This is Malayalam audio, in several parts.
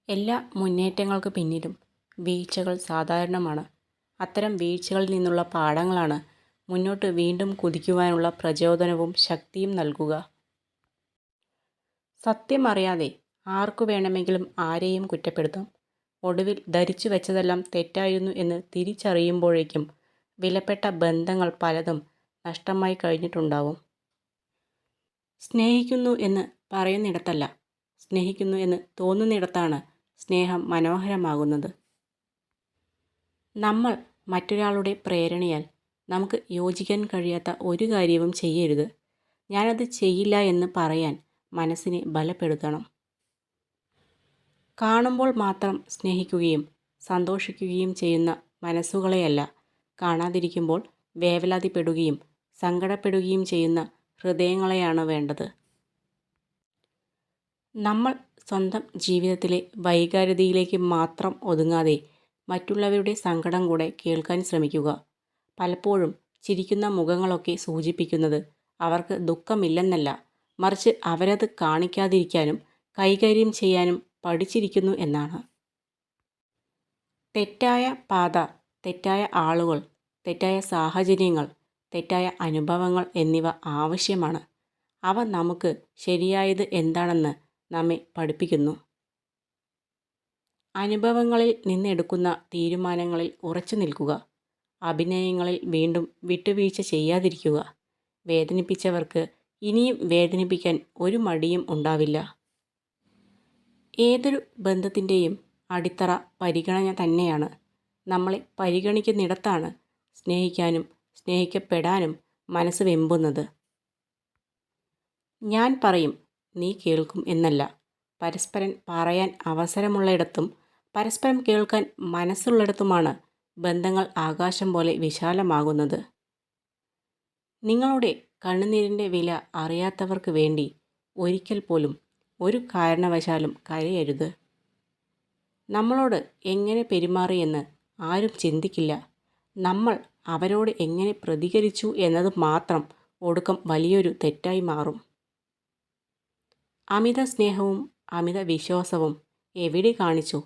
എല്ലാ മുന്നേറ്റങ്ങൾക്ക് പിന്നിലും വീഴ്ചകൾ സാധാരണമാണ്. അത്തരം വീഴ്ചകളിൽ നിന്നുള്ള പാഠങ്ങളാണ് മുന്നോട്ട് വീണ്ടും കുതിക്കുവാനുള്ള പ്രചോദനവും ശക്തിയും നൽകുക. സത്യം അറിയാതെ ആർക്കു വേണമെങ്കിലും ആരെയും കുറ്റപ്പെടുത്താം. ഒടുവിൽ ധരിച്ചു വെച്ചതെല്ലാം തെറ്റായിരുന്നു എന്ന് തിരിച്ചറിയുമ്പോഴേക്കും വിലപ്പെട്ട ബന്ധങ്ങൾ പലതും നഷ്ടമായി കഴിഞ്ഞിട്ടുണ്ടാവും. സ്നേഹിക്കുന്നു എന്ന് പറയുന്നിടത്തല്ല, സ്നേഹിക്കുന്നു എന്ന് തോന്നുന്നിടത്താണ് സ്നേഹം മനോഹരമാകുന്നത്. നമ്മൾ മറ്റൊരാളുടെ പ്രേരണയാൽ നമുക്ക് യോജിക്കാൻ കഴിയാത്ത ഒരു കാര്യവും ചെയ്യരുത്. ഞാനത് ചെയ്യില്ല എന്ന് പറയാൻ മനസ്സിനെ ബലപ്പെടുത്തണം. കാണുമ്പോൾ മാത്രം സ്നേഹിക്കുകയും സന്തോഷിക്കുകയും ചെയ്യുന്ന മനസ്സുകളെയല്ല, കാണാതിരിക്കുമ്പോൾ വേവലാതിപ്പെടുകയും സങ്കടപ്പെടുകയും ചെയ്യുന്ന ഹൃദയങ്ങളെയാണ് വേണ്ടത്. നമ്മൾ സ്വന്തം ജീവിതത്തിലെ വൈകാരികതയിലേക്ക് മാത്രം ഒതുങ്ങാതെ മറ്റുള്ളവരുടെ സങ്കടം കൂടെ കേൾക്കാൻ ശ്രമിക്കുക. പലപ്പോഴും ചിരിക്കുന്ന മുഖങ്ങളൊക്കെ സൂചിപ്പിക്കുന്നത് അവർക്ക് ദുഃഖമില്ലെന്നല്ല, മറിച്ച് അവരത് കാണിക്കാതിരിക്കാനും കൈകാര്യം ചെയ്യാനും പഠിച്ചിരിക്കുന്നു എന്നാണ്. തെറ്റായ പാത, തെറ്റായ ആളുകൾ, തെറ്റായ സാഹചര്യങ്ങൾ, തെറ്റായ അനുഭവങ്ങൾ എന്നിവ ആവശ്യമാണ്. അവ നമുക്ക് ശരിയായത് എന്താണെന്ന് നമ്മെ പഠിപ്പിക്കുന്നു. അനുഭവങ്ങളിൽ നിന്നെടുക്കുന്ന തീരുമാനങ്ങളിൽ ഉറച്ചു നിൽക്കുക. അഭിനയങ്ങളിൽ വീണ്ടും വിട്ടുവീഴ്ച ചെയ്യാതിരിക്കുക. വേദനിപ്പിച്ചവർക്ക് ഇനിയും വേദനിപ്പിക്കാൻ ഒരു മടിയും ഉണ്ടാവില്ല. ഏതൊരു ബന്ധത്തിൻ്റെയും അടിത്തറ പരിഗണന തന്നെയാണ്. നമ്മളെ പരിഗണിക്കുന്നിടത്താണ് സ്നേഹിക്കാനും സ്നേഹിക്കപ്പെടാനും മനസ്സ് വെമ്പുന്നത്. ഞാൻ പറയും, നീ കേൾക്കും എന്നല്ല, പരസ്പരം പറയാൻ അവസരമുള്ളിടത്തും പരസ്പരം കേൾക്കാൻ മനസ്സുള്ളിടത്തുമാണ് ബന്ധങ്ങൾ ആകാശം പോലെ വിശാലമാകുന്നത്. നിങ്ങളുടെ കണ്ണുനീരിൻ്റെ വില അറിയാത്തവർക്ക് വേണ്ടി ഒരിക്കൽ പോലും ഒരു കാരണവശാലും കരയരുത്. നമ്മളോട് എങ്ങനെ പെരുമാറിയെന്ന് ആരും ചിന്തിക്കില്ല. നമ്മൾ അവരോട് എങ്ങനെ പ്രതികരിച്ചു എന്നത് മാത്രം ഒടുക്കം വലിയൊരു തെറ്റായി മാറും. അമിത സ്നേഹവും അമിത വിശ്വാസവും എവിടെ കാണിച്ചു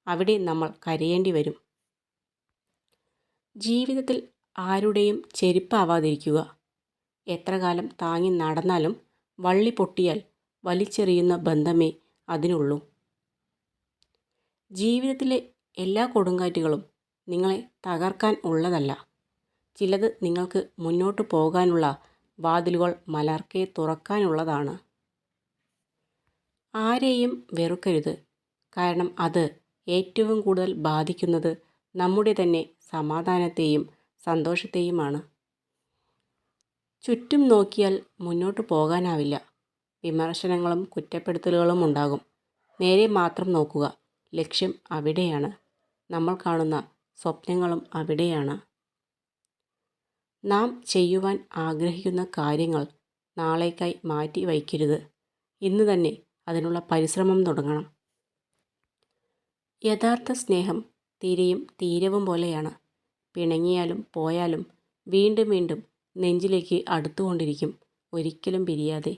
അവിടെ നമ്മൾ കരയേണ്ടി വരും. ജീവിതത്തിൽ ആരുടെയും ചെരുപ്പാവാതിരിക്കുക. എത്ര കാലം താങ്ങി നടന്നാലും വള്ളി പൊട്ടിയാൽ വലിച്ചെറിയുന്ന ബന്ധമേ അതിനുള്ളൂ. ജീവിതത്തിലെ എല്ലാ കൊടുങ്കാറ്റുകളും നിങ്ങളെ തകർക്കാൻ ഉള്ളതല്ല. ചിലത് നിങ്ങൾക്ക് മുന്നോട്ട് പോകാനുള്ള വാതിലുകൾ മലർക്കെ തുറക്കാനുള്ളതാണ്. ആരെയും വെറുക്കരുത്. കാരണം അത് ഏറ്റവും കൂടുതൽ ബാധിക്കുന്നത് നമ്മുടെ തന്നെ സമാധാനത്തെയും സന്തോഷത്തെയുമാണ്. ചുറ്റും നോക്കിയാൽ മുന്നോട്ട് പോകാനാവില്ല. വിമർശനങ്ങളും കുറ്റപ്പെടുത്തലുകളും ഉണ്ടാകും. നേരെ മാത്രം നോക്കുക. ലക്ഷ്യം അവിടെയാണ്. നമ്മൾ കാണുന്ന സ്വപ്നങ്ങളും അവിടെയാണ്. നാം ചെയ്യുവാൻ ആഗ്രഹിക്കുന്ന കാര്യങ്ങൾ നാളേക്കായി മാറ്റി വയ്ക്കരുത്. ഇന്ന് തന്നെ അതിനുള്ള പരിശ്രമം തുടങ്ങണം. യഥാർത്ഥ സ്നേഹം തിരയും തീരവും പോലെയാണ്. പിണങ്ങിയാലും പോയാലും വീണ്ടും വീണ്ടും നെഞ്ചിലേക്ക് അടുത്തുകൊണ്ടിരിക്കും, ഒരിക്കലും പിരിയാതെ.